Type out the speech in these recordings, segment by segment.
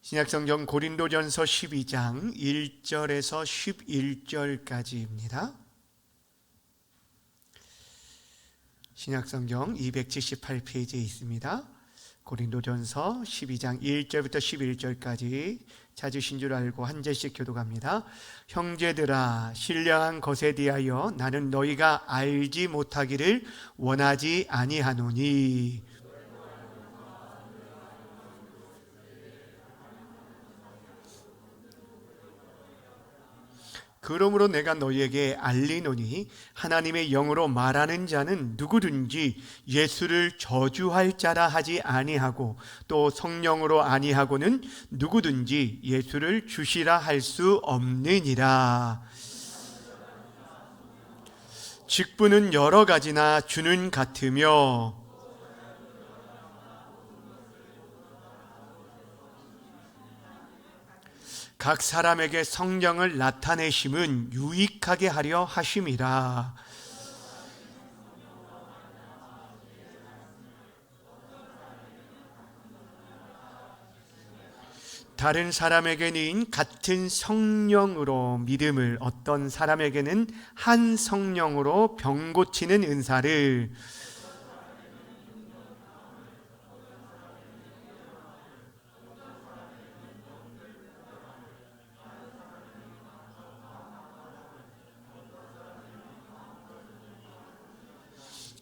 신약성경 고린도전서 12장 1절에서 11절까지입니다. 신약성경 278페이지에 있습니다. 고린도전서 12장 1절부터 11절까지 찾으신 줄 알고 한 절씩 교독합니다. 형제들아, 신령한 것에 대하여 나는 너희가 알지 못하기를 원하지 아니하노니 그러므로 내가 너희에게 알리노니 하나님의 영으로 말하는 자는 누구든지 예수를 저주할 자라 하지 아니하고 또 성령으로 아니하고는 누구든지 예수를 주시라 할 수 없느니라. 직분은 여러 가지나 주는 같으며 각 사람에게 성령을 나타내심은 유익하게 하려 하심이라. 다른 사람에게는 같은 성령으로 믿음을, 어떤 사람에게는 한 성령으로 병 고치는 은사를,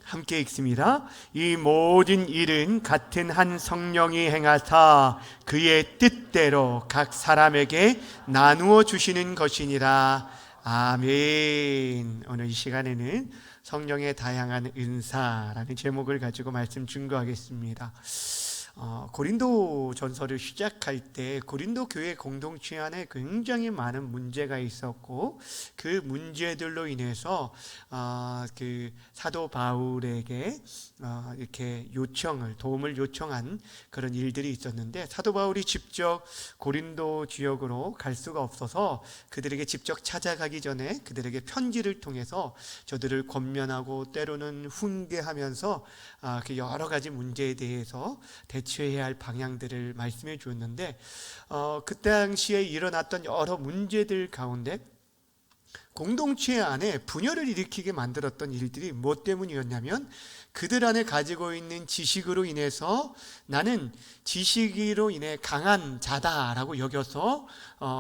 함께 읽습니다. 이 모든 일은 같은 한 성령이 행하사 그의 뜻대로 각 사람에게 나누어 주시는 것이니라. 아멘. 오늘 이 시간에는 성령의 다양한 은사라는 제목을 가지고 말씀 증거하겠습니다. 고린도 전서를 시작할 때 고린도 교회 공동체 안에 굉장히 많은 문제가 있었고, 그 문제들로 인해서 그 사도 바울에게 이렇게 도움을 요청한 그런 일들이 있었는데, 사도 바울이 직접 고린도 지역으로 갈 수가 없어서 그들에게 직접 찾아가기 전에 그들에게 편지를 통해서 저들을 권면하고 때로는 훈계하면서 그 여러 가지 문제에 대해서 대처해야 할 방향들을 말씀해 주었는데, 그 당시에 일어났던 여러 문제들 가운데 공동체 안에 분열을 일으키게 만들었던 일들이 무엇 때문이었냐면, 그들 안에 가지고 있는 지식으로 인해서 나는 지식으로 인해 강한 자다라고 여겨서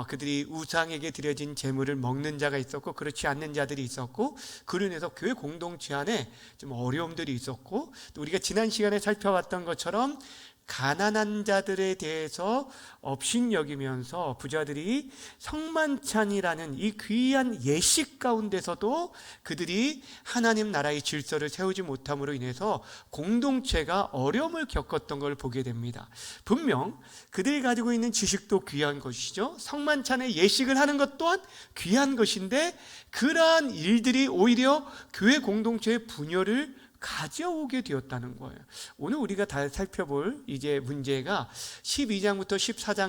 그들이 우상에게 드려진 제물을 먹는 자가 있었고, 그렇지 않는 자들이 있었고, 그로 인해서 교회 공동체 안에 좀 어려움들이 있었고, 또 우리가 지난 시간에 살펴봤던 것처럼 가난한 자들에 대해서 업신여기면서 부자들이 성만찬이라는 이 귀한 예식 가운데서도 그들이 하나님 나라의 질서를 세우지 못함으로 인해서 공동체가 어려움을 겪었던 걸 보게 됩니다. 분명 그들이 가지고 있는 지식도 귀한 것이죠. 성만찬의 예식을 하는 것 또한 귀한 것인데, 그러한 일들이 오히려 교회 공동체의 분열을 가져오게 되었다는 거예요. 오늘 우리가 다 살펴볼 이제 문제가 12장부터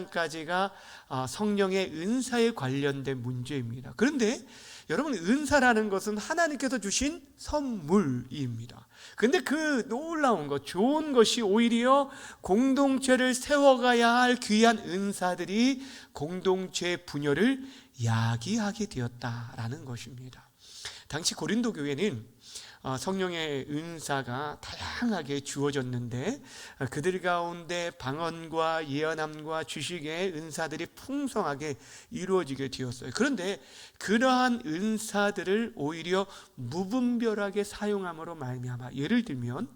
14장까지가 성령의 은사에 관련된 문제입니다. 그런데 여러분, 은사라는 것은 하나님께서 주신 선물입니다. 그런데 그 놀라운 것, 좋은 것이 오히려 공동체를 세워가야 할 귀한 은사들이 공동체의 분열을 야기하게 되었다라는 것입니다. 당시 고린도 교회는 성령의 은사가 다양하게 주어졌는데, 그들 가운데 방언과 예언함과 주식의 은사들이 풍성하게 이루어지게 되었어요. 그런데 그러한 은사들을 오히려 무분별하게 사용함으로 말미암아, 예를 들면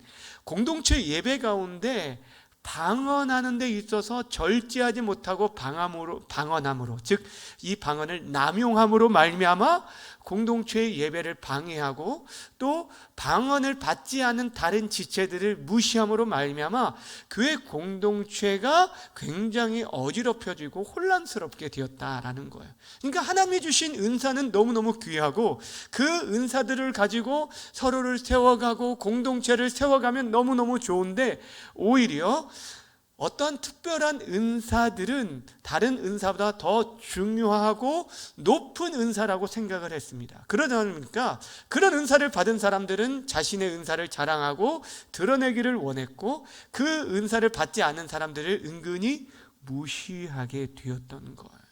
공동체 예배 가운데 방언하는 데 있어서 절제하지 못하고 방언함으로, 즉 이 방언을 남용함으로 말미암아 공동체의 예배를 방해하고, 또 방언을 받지 않은 다른 지체들을 무시함으로 말미암아 교회 공동체가 굉장히 어지럽혀지고 혼란스럽게 되었다라는 거예요. 그러니까 하나님이 주신 은사는 너무너무 귀하고, 그 은사들을 가지고 서로를 세워가고 공동체를 세워가면 너무너무 좋은데, 오히려 어떠한 특별한 은사들은 다른 은사보다 더 중요하고 높은 은사라고 생각을 했습니다. 그러다 보니까 그런 은사를 받은 사람들은 자신의 은사를 자랑하고 드러내기를 원했고, 그 은사를 받지 않은 사람들을 은근히 무시하게 되었던 거예요.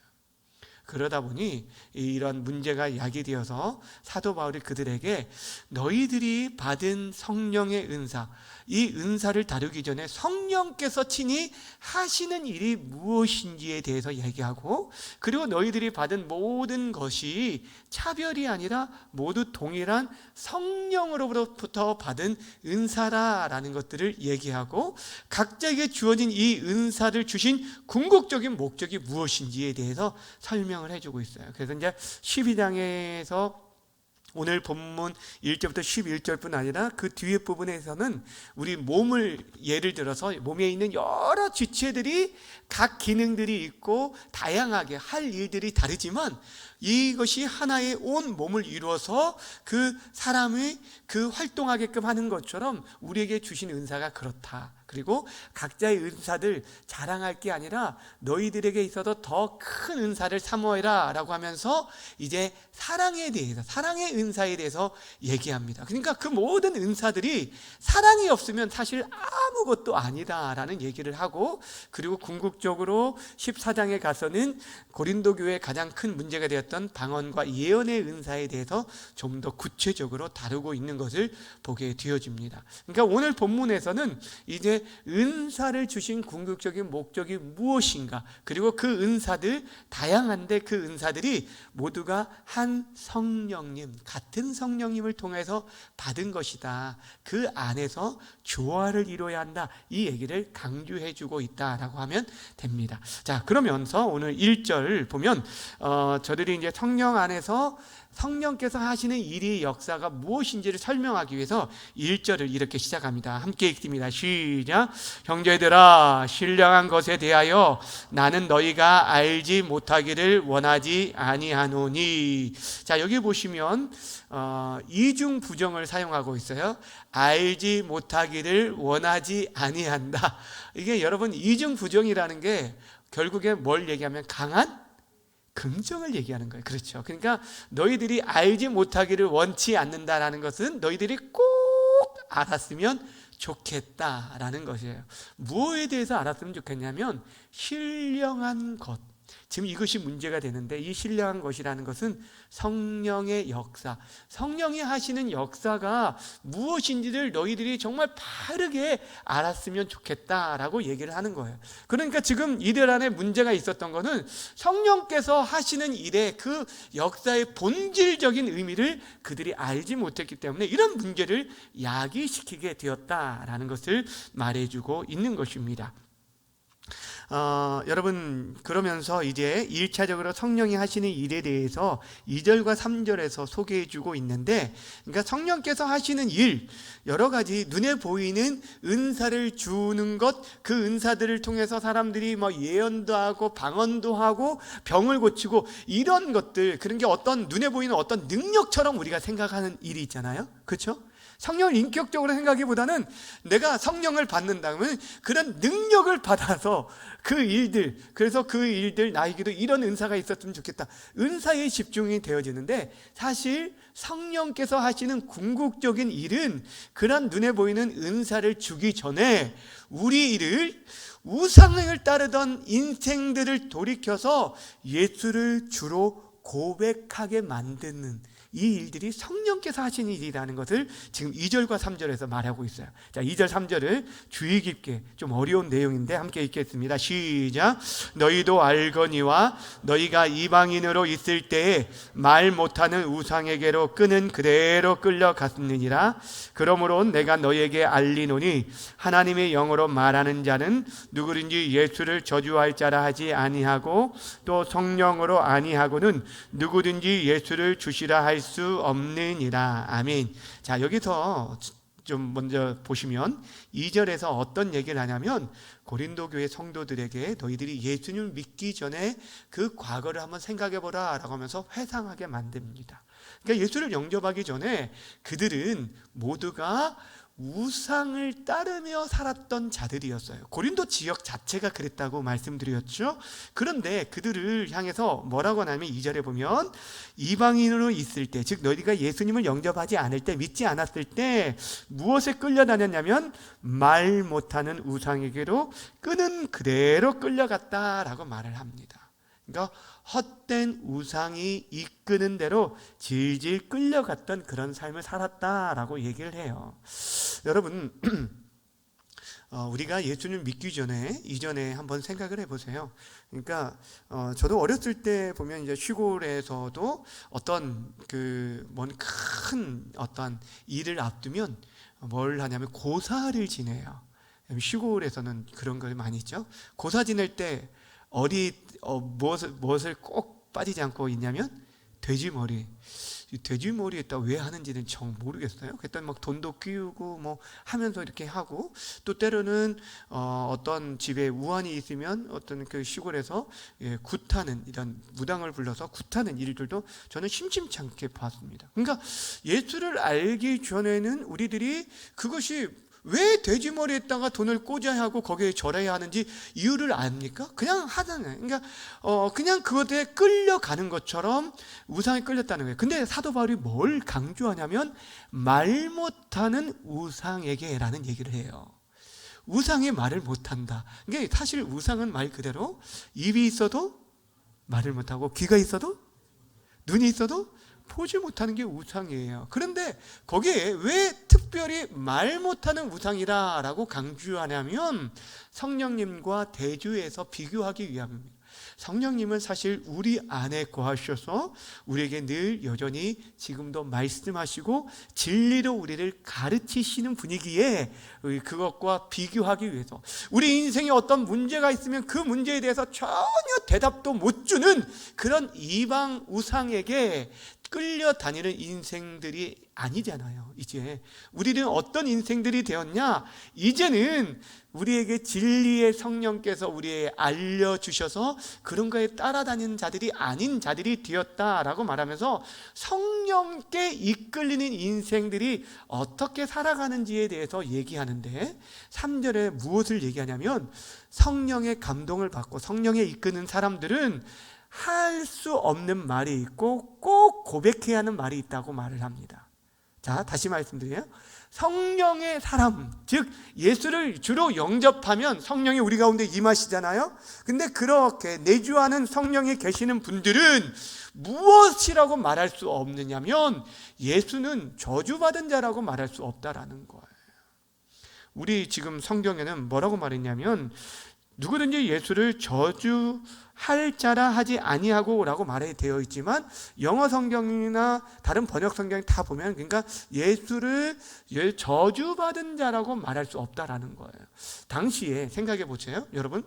그러다 보니 이런 문제가 야기되어서 사도 바울이 그들에게 너희들이 받은 성령의 은사, 이 은사를 다루기 전에 성령께서 친히 하시는 일이 무엇인지에 대해서 얘기하고, 그리고 너희들이 받은 모든 것이 차별이 아니라 모두 동일한 성령으로부터 받은 은사라라는 것들을 얘기하고, 각자에게 주어진 이 은사를 주신 궁극적인 목적이 무엇인지에 대해서 설명을 해주고 있어요. 그래서 이제 12장에서 오늘 본문 1절부터 11절뿐 아니라 그 뒤에 부분에서는 우리 몸을 예를 들어서 몸에 있는 여러 지체들이 각 기능들이 있고 다양하게 할 일들이 다르지만 이것이 하나의 온 몸을 이루어서 그 사람이 그 활동하게끔 하는 것처럼 우리에게 주신 은사가 그렇다. 그리고 각자의 은사들 자랑할 게 아니라 너희들에게 있어도 더 큰 은사를 사모해라 라고 하면서 이제 사랑에 대해서, 사랑의 은사에 대해서 얘기합니다. 그러니까 그 모든 은사들이 사랑이 없으면 사실 아무것도 아니다라는 얘기를 하고, 그리고 궁극적으로 14장에 가서는 고린도 교회의 가장 큰 문제가 되었던 방언과 예언의 은사에 대해서 좀 더 구체적으로 다루고 있는 것을 보게 되어집니다. 그러니까 오늘 본문에서는 이제 은사를 주신 궁극적인 목적이 무엇인가, 그리고 그 은사들 다양한데 그 은사들이 모두가 한 성령님, 같은 성령님을 통해서 받은 것이다. 그 안에서 조화를 이루어야 한다. 이 얘기를 강조해 주고 있다라고 하면 됩니다. 자, 그러면서 오늘 1절 보면 저들이 이제 성령 안에서 성령께서 하시는 일의 역사가 무엇인지를 설명하기 위해서 1절을 이렇게 시작합니다. 함께 읽습니다. 시작. 형제들아, 신령한 것에 대하여 나는 너희가 알지 못하기를 원하지 아니하노니. 자, 여기 보시면 이중 부정을 사용하고 있어요. 알지 못하기를 원하지 아니한다. 이게 여러분 이중 부정이라는 게 결국에 뭘 얘기하면 강한 긍정을 얘기하는 거예요. 그렇죠. 그러니까 너희들이 알지 못하기를 원치 않는다라는 것은 너희들이 꼭 알았으면 좋겠다라는 것이에요. 무엇에 대해서 알았으면 좋겠냐면 신령한 것. 지금 이것이 문제가 되는데, 이 신령한 것이라는 것은 성령의 역사, 성령이 하시는 역사가 무엇인지를 너희들이 정말 바르게 알았으면 좋겠다라고 얘기를 하는 거예요. 그러니까 지금 이들 안에 문제가 있었던 것은 성령께서 하시는 일의 그 역사의 본질적인 의미를 그들이 알지 못했기 때문에 이런 문제를 야기시키게 되었다라는 것을 말해주고 있는 것입니다. 여러분, 그러면서 이제 1차적으로 성령이 하시는 일에 대해서 2절과 3절에서 소개해 주고 있는데, 그러니까 성령께서 하시는 일, 여러 가지 눈에 보이는 은사를 주는 것, 그 은사들을 통해서 사람들이 뭐 예언도 하고 방언도 하고 병을 고치고 이런 것들, 그런 게 어떤 눈에 보이는 어떤 능력처럼 우리가 생각하는 일이 있잖아요. 그렇죠? 성령을 인격적으로 생각하기보다는 내가 성령을 받는다면 그런 능력을 받아서 그 일들, 그래서 그 일들 나에게도 이런 은사가 있었으면 좋겠다, 은사에 집중이 되어지는데, 사실 성령께서 하시는 궁극적인 일은 그런 눈에 보이는 은사를 주기 전에 우리를 우상을 따르던 인생들을 돌이켜서 예수를 주로 고백하게 만드는 이 일들이 성령께서 하신 일이라는 것을 지금 2절과 3절에서 말하고 있어요. 자, 2절 3절을 주의 깊게, 좀 어려운 내용인데 함께 읽겠습니다. 시작. 너희도 알거니와 너희가 이방인으로 있을 때에 말 못하는 우상에게로 끄는 그대로 끌려갔느니라. 그러므로 내가 너희에게 알리노니 하나님의 영으로 말하는 자는 누구든지 예수를 저주할 자라 하지 아니하고 또 성령으로 아니하고는 누구든지 예수를 주시라 할 수 없느니라. 아멘. 자, 여기서 좀 먼저 보시면 2절에서 어떤 얘기를 하냐면, 고린도 교회 성도들에게 너희들이 예수님을 믿기 전에 그 과거를 한번 생각해 보라 라고 하면서 회상하게 만듭니다. 그러니까 예수를 영접하기 전에 그들은 모두가 우상을 따르며 살았던 자들이었어요. 고린도 지역 자체가 그랬다고 말씀드렸죠. 그런데 그들을 향해서 뭐라고 하냐면 2절에 보면 이방인으로 있을 때, 즉 너희가 예수님을 영접하지 않을 때, 믿지 않았을 때 무엇에 끌려다녔냐면 말 못하는 우상에게로 끄는 그대로 끌려갔다라고 말을 합니다. 그러니까 헛된 우상이 이끄는 대로 질질 끌려갔던 그런 삶을 살았다라고 얘기를 해요. 여러분, 우리가 예수님 믿기 전에 이전에 한번 생각을 해보세요. 그러니까 저도 어렸을 때 보면 이제 시골에서도 어떤 먼 큰 어떤 일을 앞두면 뭘 하냐면 고사를 지내요. 시골에서는 그런 걸 많이 있죠. 고사 지낼 때 무엇을 꼭 빠지지 않고 있냐면 돼지머리. 돼지머리에다 왜 하는지는 정 모르겠어요. 그랬더니 막 돈도 끼우고 뭐 하면서 이렇게 하고, 또 때로는 어떤 집에 우환이 있으면 어떤 그 시골에서 굿하는 이런 무당을 불러서 굿하는 일들도 저는 심심치 않게 봤습니다. 그러니까 예수를 알기 전에는 우리들이 그것이 왜 돼지머리에다가 돈을 꽂아야 하고 거기에 절해야 하는지 이유를 압니까? 그냥 하잖아요. 그러니까 그냥 그것에 끌려가는 것처럼 우상에 끌렸다는 거예요. 근데 사도 바울이 뭘 강조하냐면 말 못하는 우상에게라는 얘기를 해요. 우상이 말을 못한다. 그러니까 사실 우상은 말 그대로 입이 있어도 말을 못하고, 귀가 있어도, 눈이 있어도 보지 못하는 게 우상이에요. 그런데 거기에 왜 특별히 말 못하는 우상이라고 강조하냐면 성령님과 대조해서 비교하기 위함입니다. 성령님은 사실 우리 안에 거하셔서 우리에게 늘 여전히 지금도 말씀하시고 진리로 우리를 가르치시는 분이기에 그것과 비교하기 위해서, 우리 인생에 어떤 문제가 있으면 그 문제에 대해서 전혀 대답도 못 주는 그런 이방 우상에게 끌려다니는 인생들이 아니잖아요. 이제 우리는 어떤 인생들이 되었냐? 이제는 우리에게 진리의 성령께서 우리에게 알려주셔서 그런 거에 따라다니는 자들이 아닌 자들이 되었다라고 말하면서 성령께 이끌리는 인생들이 어떻게 살아가는지에 대해서 얘기하는데, 3절에 무엇을 얘기하냐면 성령의 감동을 받고 성령에 이끄는 사람들은 할 수 없는 말이 있고 꼭 고백해야 하는 말이 있다고 말을 합니다. 자, 다시 말씀드려요. 성령의 사람, 즉 예수를 주로 영접하면 성령이 우리 가운데 임하시잖아요. 근데 그렇게 내주하는 성령이 계시는 분들은 무엇이라고 말할 수 없느냐면 예수는 저주받은 자라고 말할 수 없다라는 거예요. 우리 지금 성경에는 뭐라고 말했냐면 누구든지 예수를 저주할 자라 하지 아니하고 라고 말되어 있지만, 영어 성경이나 다른 번역 성경 다 보면 그러니까 예수를 저주받은 자라고 말할 수 없다라는 거예요. 당시에 생각해 보세요, 여러분.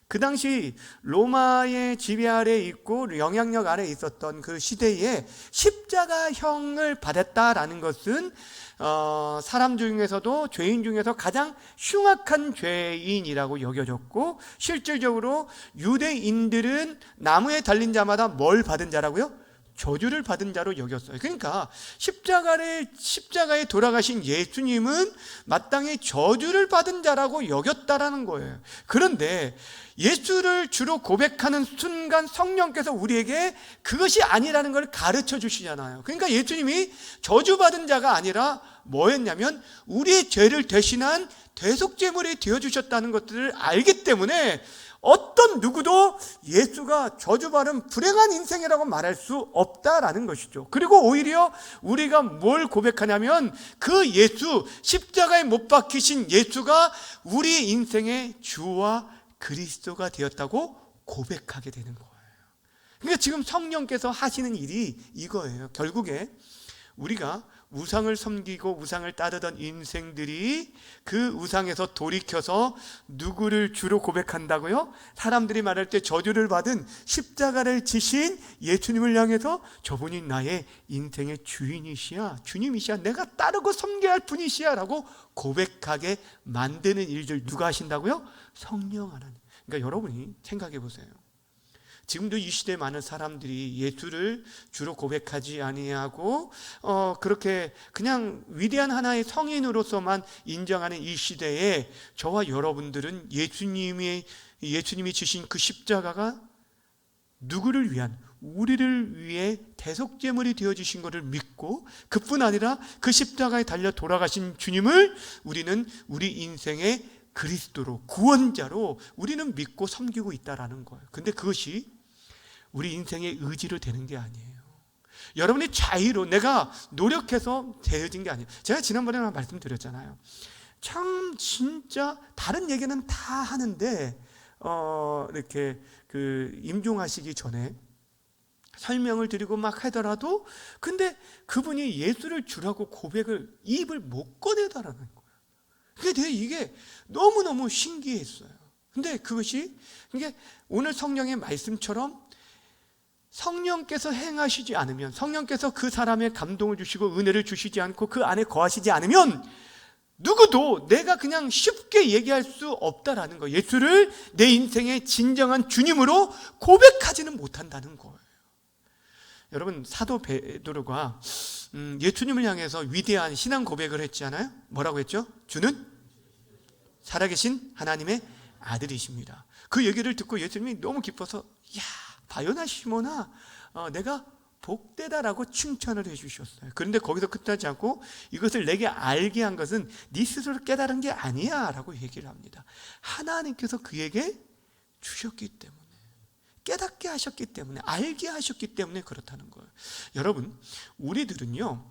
그 당시 로마의 지배 아래 있고 영향력 아래 있었던 그 시대에 십자가형을 받았다라는 것은 사람 중에서도, 죄인 중에서 가장 흉악한 죄인이라고 여겨졌고, 실질적으로 유대인들은 나무에 달린 자마다 뭘 받은 자라고요? 저주를 받은 자로 여겼어요. 그러니까 십자가에 돌아가신 예수님은 마땅히 저주를 받은 자라고 여겼다라는 거예요. 그런데 예수를 주로 고백하는 순간 성령께서 우리에게 그것이 아니라는 걸 가르쳐 주시잖아요. 그러니까 예수님이 저주받은 자가 아니라 뭐였냐면 우리의 죄를 대신한 대속제물이 되어주셨다는 것들을 알기 때문에 어떤 누구도 예수가 저주받은 불행한 인생이라고 말할 수 없다라는 것이죠. 그리고 오히려 우리가 뭘 고백하냐면 그 예수, 십자가에 못 박히신 예수가 우리 인생의 주와 그리스도가 되었다고 고백하게 되는 거예요. 그러니까 지금 성령께서 하시는 일이 이거예요. 결국에 우리가 우상을 섬기고 우상을 따르던 인생들이 그 우상에서 돌이켜서 누구를 주로 고백한다고요? 사람들이 말할 때 저주를 받은 십자가를 지신 예수님을 향해서 저분이 나의 인생의 주인이시야, 주님이시야, 내가 따르고 섬겨야 할 분이시야 라고 고백하게 만드는 일들 누가 하신다고요? 성령 하나님. 그러니까 여러분이 생각해 보세요. 지금도 이 시대에 많은 사람들이 예수를 주로 고백하지 아니하고 그렇게 그냥 위대한 하나의 성인으로서만 인정하는 이 시대에 저와 여러분들은 예수님이 주신 그 십자가가 누구를 위한, 우리를 위해 대속제물이 되어주신 것을 믿고, 그뿐 아니라 그 십자가에 달려 돌아가신 주님을 우리는 우리 인생의 그리스도로, 구원자로 우리는 믿고 섬기고 있다라는 거예요. 근데 그것이 우리 인생의 의지로 되는 게 아니에요. 여러분의 자의로 내가 노력해서 되어진 게 아니에요. 제가 지난번에 말씀드렸잖아요. 참 진짜 다른 얘기는 다 하는데 이렇게 임종하시기 전에 설명을 드리고 막 하더라도 근데 그분이 예수를 주라고 고백을 입을 못 꺼내다라는 거예요. 그게 이게 너무너무 신기했어요. 근데 그것이 이게 오늘 성령의 말씀처럼 성령께서 행하시지 않으면, 성령께서 그 사람의 감동을 주시고 은혜를 주시지 않고 그 안에 거하시지 않으면 누구도 내가 그냥 쉽게 얘기할 수 없다라는 거예요. 예수를 내 인생의 진정한 주님으로 고백하지는 못한다는 거예요. 여러분, 사도 베드로가 예수님을 향해서 위대한 신앙 고백을 했잖아요. 뭐라고 했죠? 주는 살아계신 하나님의 아들이십니다. 그 얘기를 듣고 예수님이 너무 기뻐서 야, 바요나 시모나 내가 복되다라고 칭찬을 해주셨어요. 그런데 거기서 끝나지 않고 이것을 내게 알게 한 것은 네 스스로 깨달은 게 아니야 라고 얘기를 합니다. 하나님께서 그에게 주셨기 때문에, 깨닫게 하셨기 때문에, 알게 하셨기 때문에 그렇다는 거예요. 여러분, 우리들은요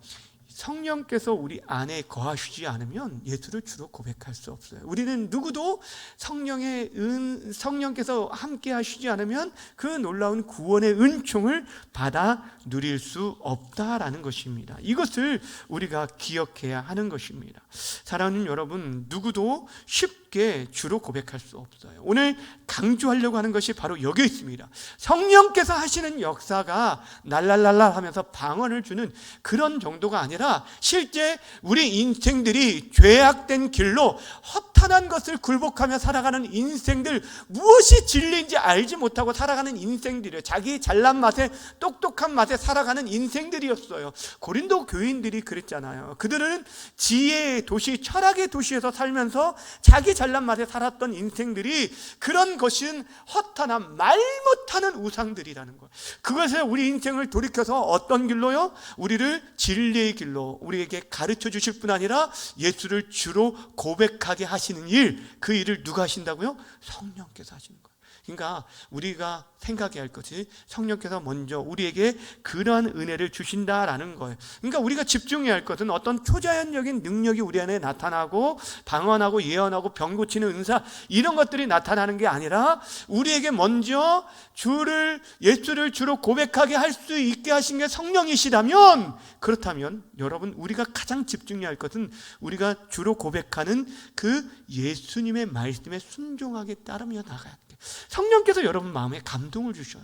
성령께서 우리 안에 거하시지 않으면 예수를 주로 고백할 수 없어요. 우리는 누구도 성령께서 함께 하시지 않으면 그 놀라운 구원의 은총을 받아 누릴 수 없다라는 것입니다. 이것을 우리가 기억해야 하는 것입니다. 사랑하는 여러분, 누구도 쉽게 주로 고백할 수 없어요. 오늘 강조하려고 하는 것이 바로 여기 있습니다. 성령께서 하시는 역사가 날랄랄랄 하면서 방언을 주는 그런 정도가 아니라 실제 우리 인생들이 죄악된 길로 허탄한 것을 굴복하며 살아가는 인생들, 무엇이 진리인지 알지 못하고 살아가는 인생들이에요. 자기 잘난 맛에, 똑똑한 맛에 살아가는 인생들이었어요. 고린도 교인들이 그랬잖아요. 그들은 지혜의 도시, 철학의 도시에서 살면서 자기 잘난 맛에 살았던 인생들이, 그런 것은 허탄한 말 못하는 우상들이라는 거예요. 그것에 우리 인생을 돌이켜서 어떤 길로요? 우리를 진리의 길로 우리에게 가르쳐 주실 뿐 아니라 예수를 주로 고백하게 하시는 일, 그 일을 누가 하신다고요? 성령께서 하시는 거예요. 그러니까 우리가 생각해야 할 것이 성령께서 먼저 우리에게 그러한 은혜를 주신다라는 거예요. 그러니까 우리가 집중해야 할 것은 어떤 초자연적인 능력이 우리 안에 나타나고 방언하고 예언하고 병 고치는 은사, 이런 것들이 나타나는 게 아니라 우리에게 먼저 예수를 주로 고백하게 할 수 있게 하신 게 성령이시라면, 그렇다면 여러분, 우리가 가장 집중해야 할 것은 우리가 주로 고백하는 그 예수님의 말씀에 순종하게 따르며 나가야 돼요. 성령께서 여러분 마음에 감동을 주셔요.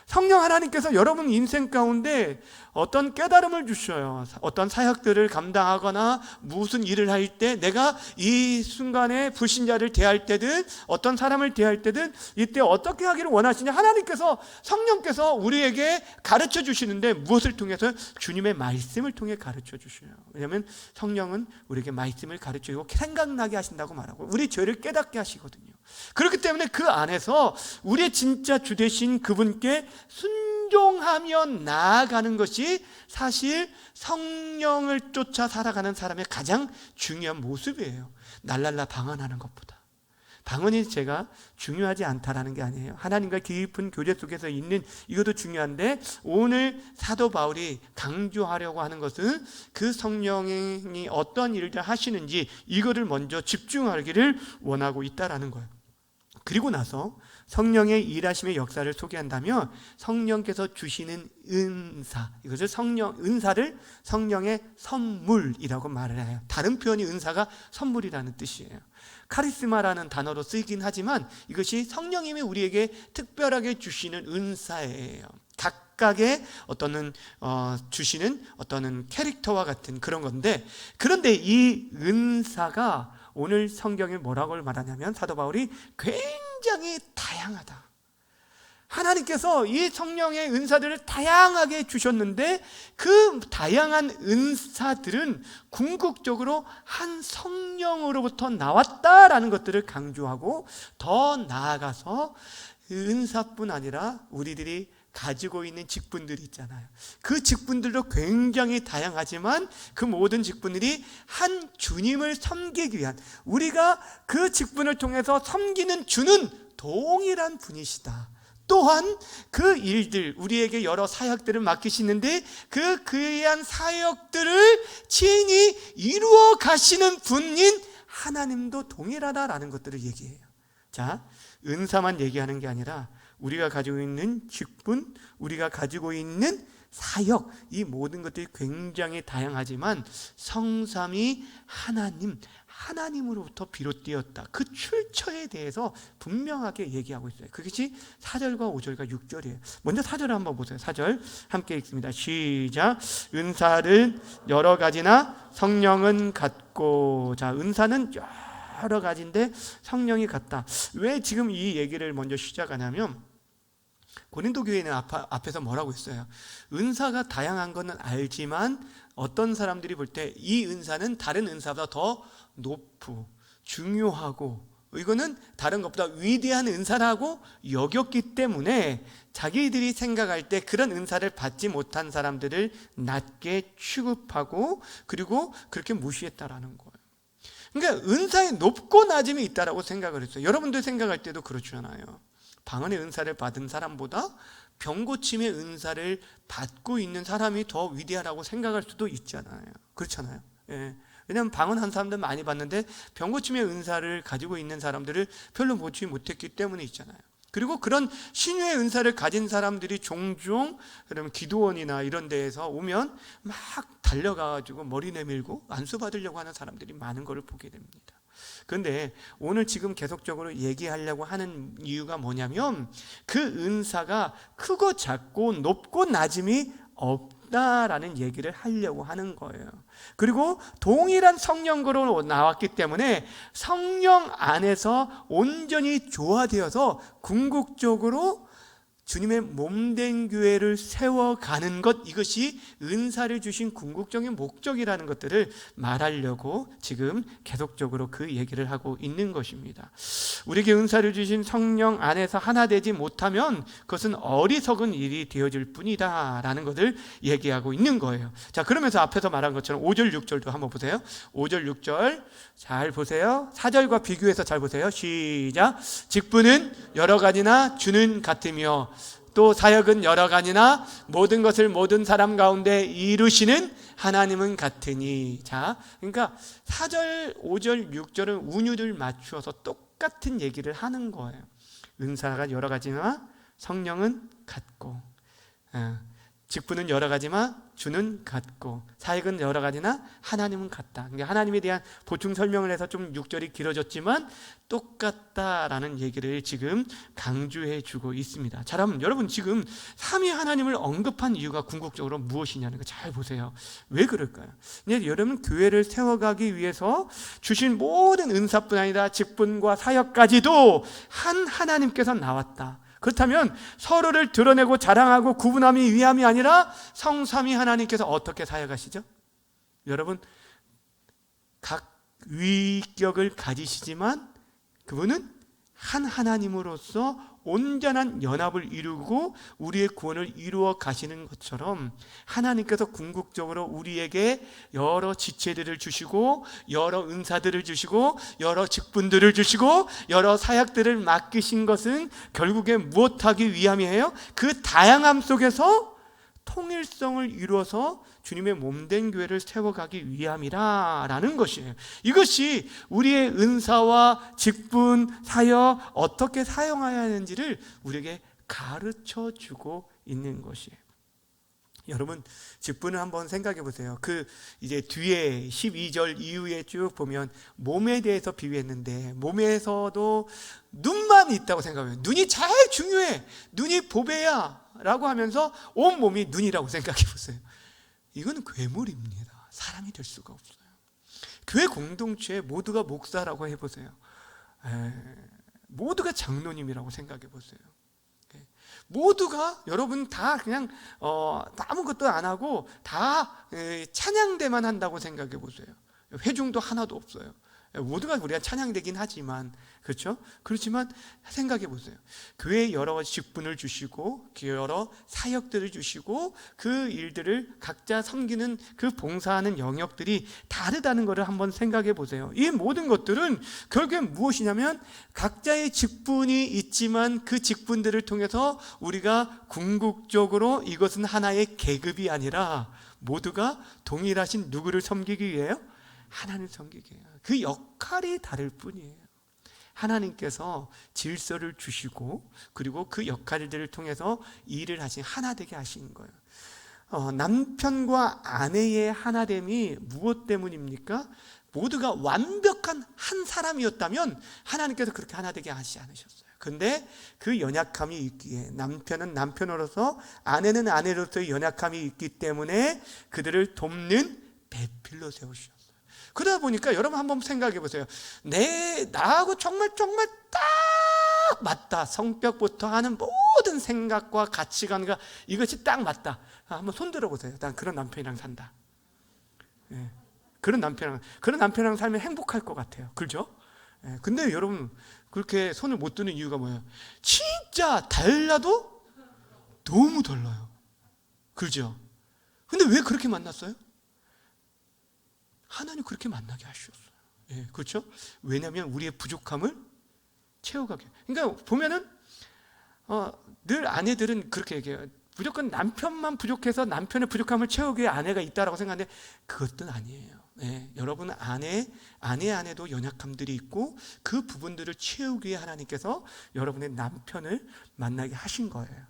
성령 하나님께서 여러분 인생 가운데 어떤 깨달음을 주셔요. 어떤 사역들을 감당하거나 무슨 일을 할 때, 내가 이 순간에 불신자를 대할 때든 어떤 사람을 대할 때든 이때 어떻게 하기를 원하시냐, 하나님께서, 성령께서 우리에게 가르쳐 주시는데 무엇을 통해서? 주님의 말씀을 통해 가르쳐 주셔요. 왜냐하면 성령은 우리에게 말씀을 가르치고 생각나게 하신다고 말하고 우리 죄를 깨닫게 하시거든요. 그렇기 때문에 그 안에서 우리의 진짜 주 되신 그분께 순종하며 나아가는 것이 사실 성령을 쫓아 살아가는 사람의 가장 중요한 모습이에요. 날랄라 방언하는 것보다. 방언이 제가 중요하지 않다라는 게 아니에요. 하나님과 깊은 교제 속에서 있는 이것도 중요한데, 오늘 사도 바울이 강조하려고 하는 것은 그 성령이 어떤 일을 하시는지 이거를 먼저 집중하기를 원하고 있다라는 거예요. 그리고 나서 성령의 일하심의 역사를 소개한다면 성령께서 주시는 은사, 이것을 은사를 성령의 선물이라고 말을 해요. 다른 표현이 은사가 선물이라는 뜻이에요. 카리스마라는 단어로 쓰이긴 하지만 이것이 성령님이 우리에게 특별하게 주시는 은사예요. 각각의 주시는 어떤 캐릭터와 같은 그런 건데, 그런데 이 은사가 오늘 성경에 뭐라고 말하냐면 사도 바울이 굉장히 다양하다. 하나님께서 이 성령의 은사들을 다양하게 주셨는데 그 다양한 은사들은 궁극적으로 한 성령으로부터 나왔다라는 것들을 강조하고, 더 나아가서 은사뿐 아니라 우리들이 가지고 있는 직분들이 있잖아요. 그 직분들도 굉장히 다양하지만 그 모든 직분들이 한 주님을 섬기기 위한, 우리가 그 직분을 통해서 섬기는 주는 동일한 분이시다. 또한 그 일들, 우리에게 여러 사역들을 맡기시는데 그 귀한 사역들을 친히 이루어 가시는 분인 하나님도 동일하다라는 것들을 얘기해요. 자, 은사만 얘기하는 게 아니라 우리가 가지고 있는 직분, 우리가 가지고 있는 사역, 이 모든 것들이 굉장히 다양하지만 성삼위 하나님으로부터 비롯되었다. 그 출처에 대해서 분명하게 얘기하고 있어요. 그것이 4절과 5절과 6절이에요. 먼저 4절을 한번 보세요. 4절 함께 읽습니다. 시작. 은사는 여러 가지나 성령은 같고. 자, 은사는 여러 가지인데 성령이 같다. 왜 지금 이 얘기를 먼저 시작하냐면, 고린도 교회는 앞에서 뭐라고 했어요? 은사가 다양한 것은 알지만 어떤 사람들이 볼 때 이 은사는 다른 은사보다 더 높고 중요하고 이거는 다른 것보다 위대한 은사라고 여겼기 때문에 자기들이 생각할 때 그런 은사를 받지 못한 사람들을 낮게 취급하고 그리고 그렇게 무시했다라는 거예요. 그러니까 은사에 높고 낮음이 있다라고 생각을 했어요. 여러분들 생각할 때도 그렇잖아요. 방언의 은사를 받은 사람보다 병고침의 은사를 받고 있는 사람이 더 위대하다고 생각할 수도 있잖아요. 그렇잖아요. 예. 왜냐하면 방언한 사람들 많이 봤는데 병고침의 은사를 가지고 있는 사람들을 별로 보지 못했기 때문에 있잖아요. 그리고 그런 신유의 은사를 가진 사람들이 종종 그러면 기도원이나 이런 데에서 오면 막 달려가가지고 머리 내밀고 안수 받으려고 하는 사람들이 많은 것을 보게 됩니다. 그런데 오늘 지금 계속적으로 얘기하려고 하는 이유가 뭐냐면, 그 은사가 크고 작고 높고 낮음이 없다라는 얘기를 하려고 하는 거예요. 그리고 동일한 성령으로 나왔기 때문에 성령 안에서 온전히 조화되어서 궁극적으로 주님의 몸된 교회를 세워가는 것, 이것이 은사를 주신 궁극적인 목적이라는 것들을 말하려고 지금 계속적으로 그 얘기를 하고 있는 것입니다. 우리에게 은사를 주신 성령 안에서 하나 되지 못하면 그것은 어리석은 일이 되어질 뿐이다 라는 것을 얘기하고 있는 거예요. 자, 그러면서 앞에서 말한 것처럼 5절 6절도 한번 보세요. 5절 6절 잘 보세요. 4절과 비교해서 잘 보세요. 시작. 직분은 여러 가지나 주는 같으며 또 사역은 여러 가지나 모든 것을 모든 사람 가운데 이루시는 하나님은 같으니. 자, 그러니까 4절, 5절, 6절은 운율을 맞추어서 똑같은 얘기를 하는 거예요. 은사가 여러 가지나 성령은 같고, 직분은 여러 가지만 주는 같고, 사역은 여러 가지나 하나님은 같다. 그러니까 하나님에 대한 보충 설명을 해서 좀 6절이 길어졌지만 똑같다라는 얘기를 지금 강조해 주고 있습니다. 자, 그럼 여러분 지금 삼위 하나님을 언급한 이유가 궁극적으로 무엇이냐는 거 잘 보세요. 왜 그럴까요? 여러분 교회를 세워가기 위해서 주신 모든 은사뿐 아니라 직분과 사역까지도 한 하나님께서 나왔다. 그렇다면 서로를 드러내고 자랑하고 구분함이 위함이 아니라 성삼위 하나님께서 어떻게 사역하시죠? 여러분, 각 위격을 가지시지만 그분은 한 하나님으로서 온전한 연합을 이루고 우리의 구원을 이루어 가시는 것처럼 하나님께서 궁극적으로 우리에게 여러 지체들을 주시고 여러 은사들을 주시고 여러 직분들을 주시고 여러 사역들을 맡기신 것은 결국에 무엇하기 위함이에요? 그 다양함 속에서 통일성을 이루어서 주님의 몸된 교회를 세워가기 위함이라는 것이에요. 이것이 우리의 은사와 직분, 사역 어떻게 사용해야 하는지를 우리에게 가르쳐주고 있는 것이에요. 여러분, 직분을 한번 생각해 보세요. 이제 뒤에 12절 이후에 쭉 보면 몸에 대해서 비유했는데, 몸에서도 눈만 있다고 생각해요. 눈이 제일 중요해. 눈이 보배야 라고 하면서 온 몸이 눈이라고 생각해 보세요. 이건 괴물입니다. 사람이 될 수가 없어요. 교회 공동체에 모두가 목사라고 해보세요. 모두가 장로님이라고 생각해 보세요. 모두가 여러분 다 그냥 아무것도 안 하고 다 찬양대만 한다고 생각해 보세요. 회중도 하나도 없어요. 모두가 우리가 찬양되긴 하지만, 그렇죠? 그렇지만 생각해 보세요. 교회에 여러 직분을 주시고 여러 사역들을 주시고 그 일들을 각자 섬기는 그 봉사하는 영역들이 다르다는 것을 한번 생각해 보세요. 이 모든 것들은 결국에 무엇이냐면 각자의 직분이 있지만 그 직분들을 통해서 우리가 궁극적으로 이것은 하나의 계급이 아니라 모두가 동일하신 누구를 섬기기 위해요? 하나님을 섬기기 위해요. 그 역할이 다를 뿐이에요. 하나님께서 질서를 주시고 그리고 그 역할들을 통해서 일을 하신 하나 되게 하신 거예요. 남편과 아내의 하나됨이 무엇 때문입니까? 모두가 완벽한 한 사람이었다면 하나님께서 그렇게 하나 되게 하시지 않으셨어요. 근데 그 연약함이 있기에 남편은 남편으로서 아내는 아내로서의 연약함이 있기 때문에 그들을 돕는 배필로 세우셨어요. 그러다 보니까 여러분 한번 생각해 보세요. 나하고 정말 딱 맞다. 성격부터 하는 모든 생각과 가치관과 이것이 딱 맞다. 한번 손 들어보세요. 난 그런 남편이랑 산다. 예. 그런 남편이랑 살면 행복할 것 같아요. 그렇죠? 예. 근데 여러분 그렇게 손을 못 드는 이유가 뭐예요? 진짜 달라도 너무 달라요. 그렇죠? 근데 왜 그렇게 만났어요? 하나님 그렇게 만나게 하셨어요. 예, 그렇죠? 왜냐하면 우리의 부족함을 채워가게. 그러니까 보면은 늘 아내들은 그렇게 얘기해요. 무조건 남편만 부족해서 남편의 부족함을 채우기 위해 아내가 있다라고 생각하는데 그것도 아니에요. 예, 여러분 아내 안에도 연약함들이 있고 그 부분들을 채우기 위해 하나님께서 여러분의 남편을 만나게 하신 거예요.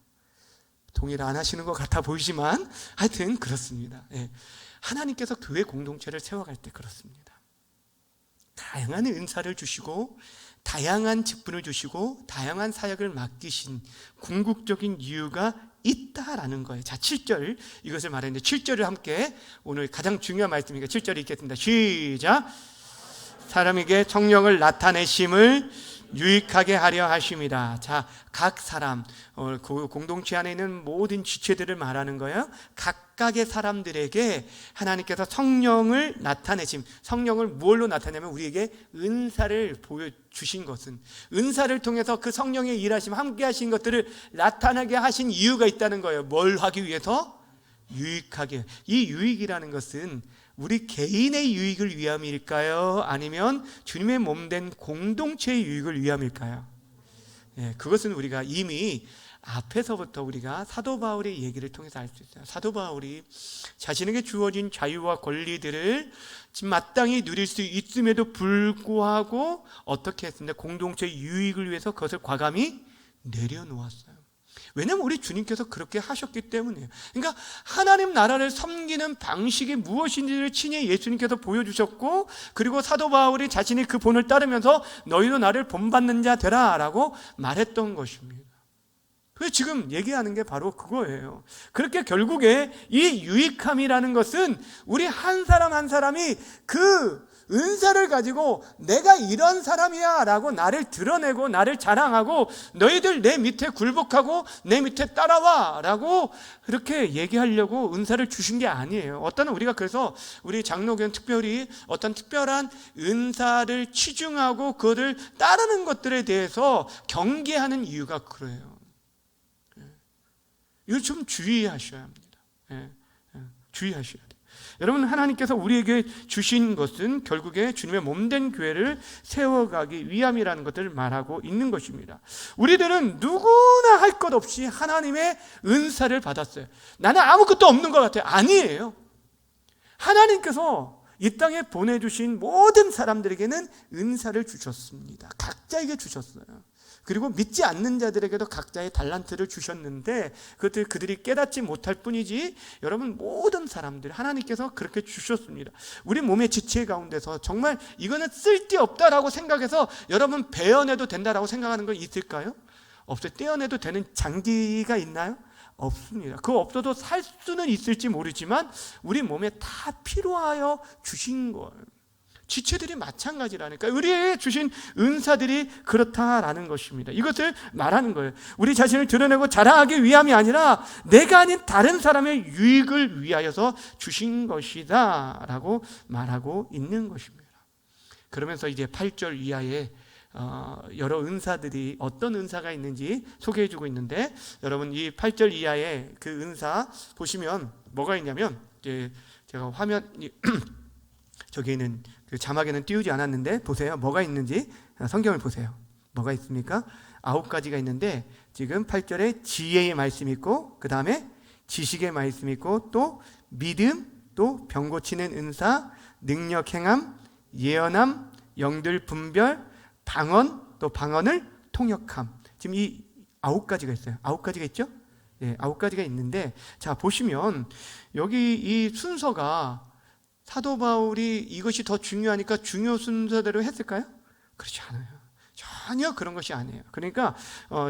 동의를 안 하시는 것 같아 보이지만 하여튼 그렇습니다. 예. 하나님께서 교회 공동체를 세워갈 때 그렇습니다. 다양한 은사를 주시고 다양한 직분을 주시고 다양한 사역을 맡기신 궁극적인 이유가 있다라는 거예요. 자, 7절 이것을 말했는데 7절을 함께 오늘 가장 중요한 말씀이니까 7절 읽겠습니다. 시작. 사람에게 성령을 나타내심을 유익하게 하려 하심이다. 자, 각 사람 공동체 안에 있는 모든 지체들을 말하는 거예요. 각각의 사람들에게 하나님께서 성령을 나타내심, 성령을 무엇로 나타내면 우리에게 은사를 보여주신 것은 은사를 통해서 그 성령의 일하심 함께 하신 것들을 나타나게 하신 이유가 있다는 거예요. 뭘 하기 위해서? 유익하게. 이 유익이라는 것은 우리 개인의 유익을 위함일까요? 아니면 주님의 몸된 공동체의 유익을 위함일까요? 예, 그것은 우리가 이미 앞에서부터 우리가 사도 바울의 얘기를 통해서 알 수 있어요. 사도 바울이 자신에게 주어진 자유와 권리들을 지금 마땅히 누릴 수 있음에도 불구하고 어떻게 했습니까? 공동체의 유익을 위해서 그것을 과감히 내려놓았어요. 왜냐하면 우리 주님께서 그렇게 하셨기 때문이에요. 그러니까 하나님 나라를 섬기는 방식이 무엇인지를 친히 예수님께서 보여주셨고 그리고 사도 바울이 자신이 그 본을 따르면서 너희도 나를 본받는 자 되라 라고 말했던 것입니다. 그래서 지금 얘기하는 게 바로 그거예요. 그렇게 결국에 이 유익함이라는 것은 우리 한 사람 한 사람이 그 은사를 가지고 내가 이런 사람이야 라고 나를 드러내고 나를 자랑하고 너희들 내 밑에 굴복하고 내 밑에 따라와 라고 그렇게 얘기하려고 은사를 주신 게 아니에요. 어떤 우리가 그래서 우리 장로교는 특별히 어떤 특별한 은사를 치중하고 그거를 따르는 것들에 대해서 경계하는 이유가 그래요. 이걸 좀 주의하셔야 합니다. 주의하셔야 돼요. 여러분 하나님께서 우리에게 주신 것은 결국에 주님의 몸된 교회를 세워가기 위함이라는 것을 말하고 있는 것입니다. 우리들은 누구나 할 것 없이 하나님의 은사를 받았어요. 나는 아무것도 없는 것 같아요. 아니에요. 하나님께서 이 땅에 보내주신 모든 사람들에게는 은사를 주셨습니다. 각자에게 주셨어요. 그리고 믿지 않는 자들에게도 각자의 달란트를 주셨는데 그들이 깨닫지 못할 뿐이지 여러분 모든 사람들 하나님께서 그렇게 주셨습니다. 우리 몸의 지체 가운데서 정말 이거는 쓸데없다라고 생각해서 여러분 베어내도 된다라고 생각하는 건 있을까요? 없어요. 떼어내도 되는 장기가 있나요? 없습니다. 그거 없어도 살 수는 있을지 모르지만 우리 몸에 다 필요하여 주신 거예요. 지체들이 마찬가지라니까. 우리에게 주신 은사들이 그렇다라는 것입니다. 이것을 말하는 거예요. 우리 자신을 드러내고 자랑하기 위함이 아니라 내가 아닌 다른 사람의 유익을 위하여서 주신 것이다 라고 말하고 있는 것입니다. 그러면서 이제 8절 이하에 여러 은사들이 어떤 은사가 있는지 소개해주고 있는데, 여러분 이 8절 이하에 그 은사 보시면 뭐가 있냐면, 이제 제가 화면이 저기에는 그 자막에는 띄우지 않았는데 보세요. 뭐가 있는지 성경을 보세요. 뭐가 있습니까? 9가지가 있는데, 지금 8절에 지혜의 말씀이 있고, 그 다음에 지식의 말씀이 있고, 또 믿음, 또 병 고치는 은사, 능력 행함, 예언함, 영들 분별, 방언, 또 방언을 통역함. 지금 이 9가지가 있어요. 9가지가 있죠? 네, 9가지가 있는데, 자 보시면 여기 이 순서가 사도 바울이 이것이 더 중요하니까 중요 순서대로 했을까요? 그렇지 않아요. 전혀 그런 것이 아니에요. 그러니까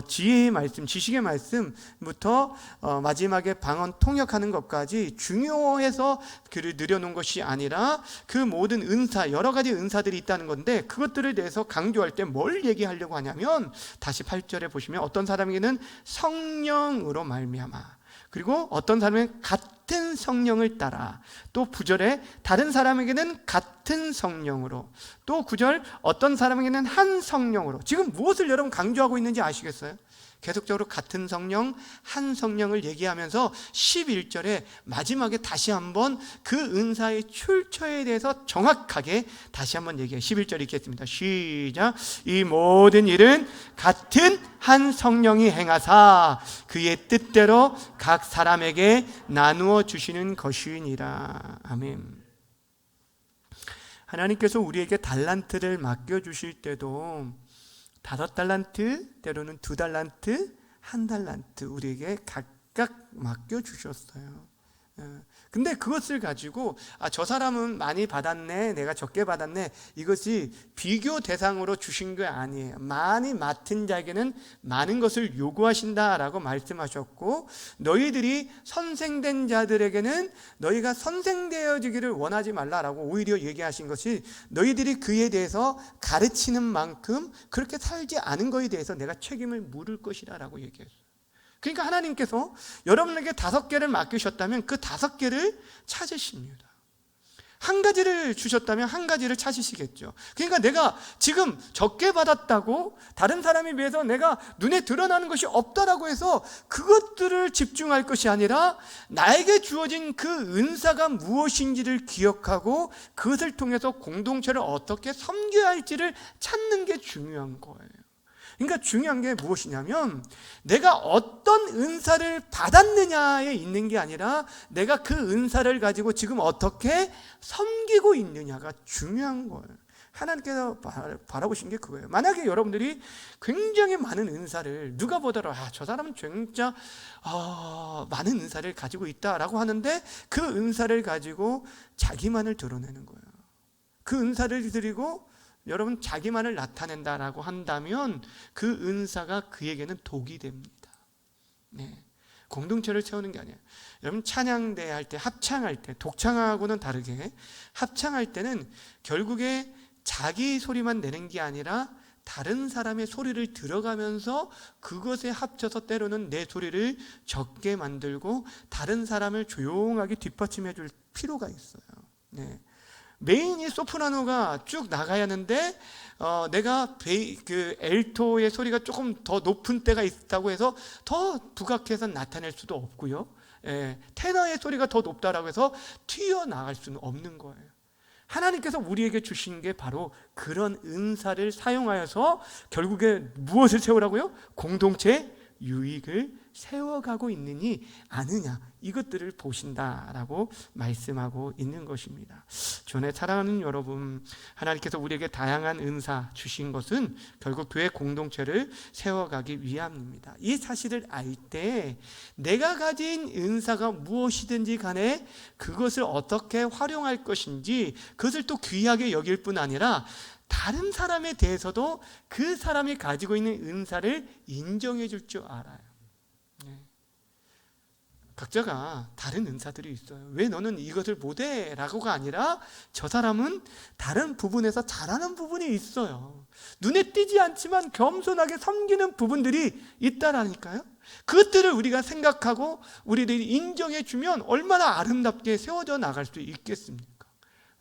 지혜의 말씀, 지식의 말씀부터 마지막에 방언 통역하는 것까지 중요해서 글을 늘여놓은 것이 아니라 그 모든 은사, 여러 가지 은사들이 있다는 건데, 그것들에 대해서 강조할 때 뭘 얘기하려고 하냐면, 다시 8절에 보시면 어떤 사람에게는 성령으로 말미암아, 그리고 어떤 사람은 같은 성령을 따라, 또 9절에 다른 사람에게는 같은 성령으로, 또 9절 어떤 사람에게는 한 성령으로. 지금 무엇을 여러분 강조하고 있는지 아시겠어요? 계속적으로 같은 성령, 한 성령을 얘기하면서 11절에 마지막에 다시 한번 그 은사의 출처에 대해서 정확하게 다시 한번 얘기해요. 11절 읽겠습니다. 시작. 이 모든 일은 같은 한 성령이 행하사 그의 뜻대로 각 사람에게 나누어 주시는 것이니라. 아멘. 하나님께서 우리에게 달란트를 맡겨주실 때도 5달란트, 때로는 2달란트, 1달란트 우리에게 각각 맡겨주셨어요. 근데 그것을 가지고 저 사람은 많이 받았네, 내가 적게 받았네, 이것이 비교 대상으로 주신 게 아니에요. 많이 맡은 자에게는 많은 것을 요구하신다라고 말씀하셨고, 너희들이 선생된 자들에게는 너희가 선생되어지기를 원하지 말라라고 오히려 얘기하신 것이, 너희들이 그에 대해서 가르치는 만큼 그렇게 살지 않은 것에 대해서 내가 책임을 물을 것이라 라고 얘기했어요. 그러니까 하나님께서 여러분에게 5개를 맡기셨다면 그 5개를 찾으십니다. 1가지를 주셨다면 1가지를 찾으시겠죠. 그러니까 내가 지금 적게 받았다고 다른 사람에 비해서 내가 눈에 드러나는 것이 없다라고 해서 그것들을 집중할 것이 아니라, 나에게 주어진 그 은사가 무엇인지를 기억하고 그것을 통해서 공동체를 어떻게 섬겨야 할지를 찾는 게 중요한 거예요. 그러니까 중요한 게 무엇이냐면, 내가 어떤 은사를 받았느냐에 있는 게 아니라 내가 그 은사를 가지고 지금 어떻게 섬기고 있느냐가 중요한 거예요. 하나님께서 바라보신 게 그거예요. 만약에 여러분들이 굉장히 많은 은사를, 누가 보더라도 저 사람은 진짜 많은 은사를 가지고 있다라고 하는데, 그 은사를 가지고 자기만을 드러내는 거예요. 그 은사를 드리고 여러분 자기만을 나타낸다라고 한다면 그 은사가 그에게는 독이 됩니다. 네. 공동체를 채우는 게 아니에요. 여러분 찬양대 할 때, 합창할 때, 독창하고는 다르게 합창할 때는 결국에 자기 소리만 내는 게 아니라 다른 사람의 소리를 들어가면서 그것에 합쳐서 때로는 내 소리를 적게 만들고 다른 사람을 조용하게 뒷받침해 줄 필요가 있어요. 네. 메인이 소프라노가 쭉 나가야 하는데 내가 그 엘토의 소리가 조금 더 높은 때가 있다고 해서 더 부각해서 나타낼 수도 없고요. 테너의 소리가 더 높다라고 해서 튀어나갈 수는 없는 거예요. 하나님께서 우리에게 주신 게 바로 그런 은사를 사용하여서 결국에 무엇을 세우라고요? 공동체 유익을 세워가고 있느니 아느냐, 이것들을 보신다라고 말씀하고 있는 것입니다. 주의 사랑하는 여러분, 하나님께서 우리에게 다양한 은사 주신 것은 결국 교회 공동체를 세워가기 위함입니다. 이 사실을 알 때 내가 가진 은사가 무엇이든지 간에 그것을 어떻게 활용할 것인지, 그것을 또 귀하게 여길 뿐 아니라 다른 사람에 대해서도 그 사람이 가지고 있는 은사를 인정해 줄 줄 알아요. 각자가 다른 은사들이 있어요. 왜 너는 이것을 못해? 라고가 아니라 저 사람은 다른 부분에서 잘하는 부분이 있어요. 눈에 띄지 않지만 겸손하게 섬기는 부분들이 있다라니까요. 그것들을 우리가 생각하고 우리들이 인정해 주면 얼마나 아름답게 세워져 나갈 수 있겠습니까?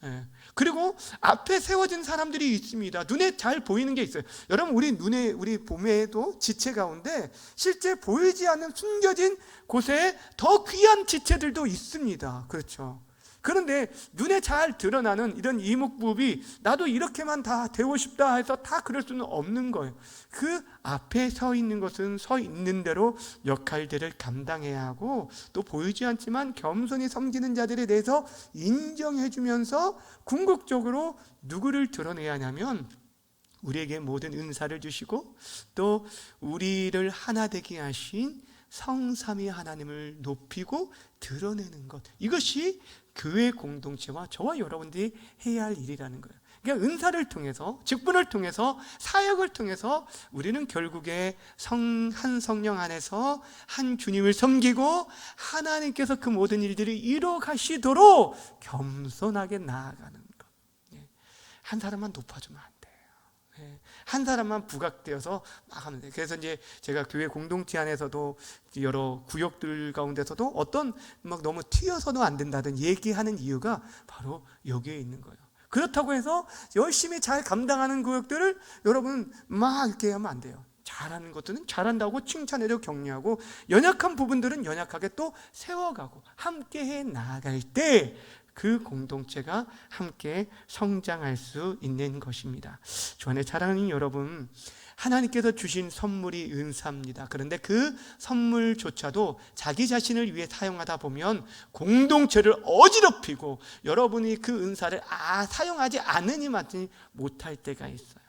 예. 그리고 앞에 세워진 사람들이 있습니다. 눈에 잘 보이는 게 있어요. 여러분, 우리 봄에도 지체 가운데 실제 보이지 않는 숨겨진 곳에 더 귀한 지체들도 있습니다. 그렇죠. 그런데 눈에 잘 드러나는 이런 이목구비, 나도 이렇게만 다 되고 싶다 해서 다 그럴 수는 없는 거예요. 그 앞에 서 있는 것은 서 있는 대로 역할들을 감당해야 하고, 또 보이지 않지만 겸손히 섬기는 자들에 대해서 인정해 주면서 궁극적으로 누구를 드러내야 하냐면 우리에게 모든 은사를 주시고 또 우리를 하나 되게 하신 성삼위 하나님을 높이고 드러내는 것, 이것이 교회 공동체와 저와 여러분들이 해야 할 일이라는 거예요. 그러니까 은사를 통해서, 직분을 통해서, 사역을 통해서 우리는 결국에 한 성령 안에서 한 주님을 섬기고 하나님께서 그 모든 일들을 이뤄 가시도록 겸손하게 나아가는 것. 한 사람만 높아주면 안 돼요. 한 사람만 부각되어서 막 하면 돼요. 그래서 이제 제가 교회 공동체 안에서도 여러 구역들 가운데서도 어떤 막 너무 튀어서는 안 된다든 얘기하는 이유가 바로 여기에 있는 거예요. 그렇다고 해서 열심히 잘 감당하는 구역들을 여러분 막 이렇게 하면 안 돼요. 잘하는 것들은 잘한다고 칭찬해줘, 격려하고, 연약한 부분들은 연약하게 또 세워가고 함께 해 나아갈 때 그 공동체가 함께 성장할 수 있는 것입니다. 주안의 사랑하는 여러분, 하나님께서 주신 선물이 은사입니다. 그런데 그 선물조차도 자기 자신을 위해 사용하다 보면 공동체를 어지럽히고 여러분이 그 은사를 사용하지 않으니 마치 못할 때가 있어요.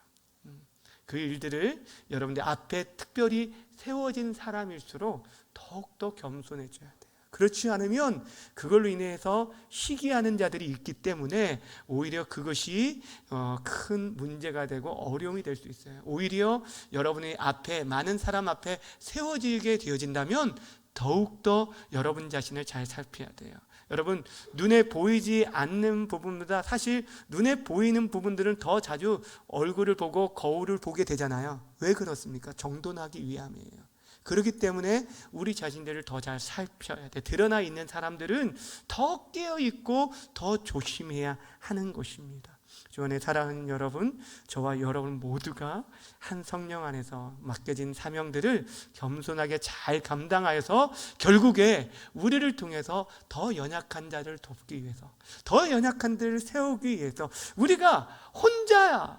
그 일들을 여러분들 앞에 특별히 세워진 사람일수록 더욱더 겸손해져야 돼요. 그렇지 않으면 그걸로 인해서 시기하는 자들이 있기 때문에 오히려 그것이 큰 문제가 되고 어려움이 될 수 있어요. 오히려 여러분의 앞에, 많은 사람 앞에 세워지게 되어진다면 더욱더 여러분 자신을 잘 살펴야 돼요. 여러분, 눈에 보이지 않는 부분보다 사실 눈에 보이는 부분들은 더 자주 얼굴을 보고 거울을 보게 되잖아요. 왜 그렇습니까? 정돈하기 위함이에요. 그렇기 때문에 우리 자신들을 더 잘 살펴야 돼. 드러나 있는 사람들은 더 깨어있고 더 조심해야 하는 것입니다. 주안의 사랑하는 여러분, 저와 여러분 모두가 한 성령 안에서 맡겨진 사명들을 겸손하게 잘 감당하여서 결국에 우리를 통해서 더 연약한 자를 돕기 위해서, 더 연약한 자를 세우기 위해서 우리가 혼자가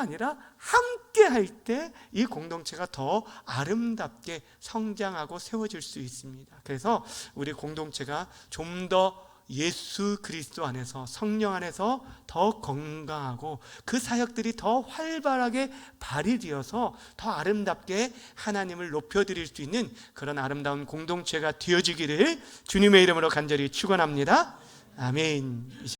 아니라 함께 할 때 이 공동체가 더 아름답게 성장하고 세워질 수 있습니다. 그래서 우리 공동체가 좀 더 예수 그리스도 안에서, 성령 안에서 더 건강하고 그 사역들이 더 활발하게 발휘되어서 더 아름답게 하나님을 높여드릴 수 있는 그런 아름다운 공동체가 되어지기를 주님의 이름으로 간절히 축원합니다. 아멘.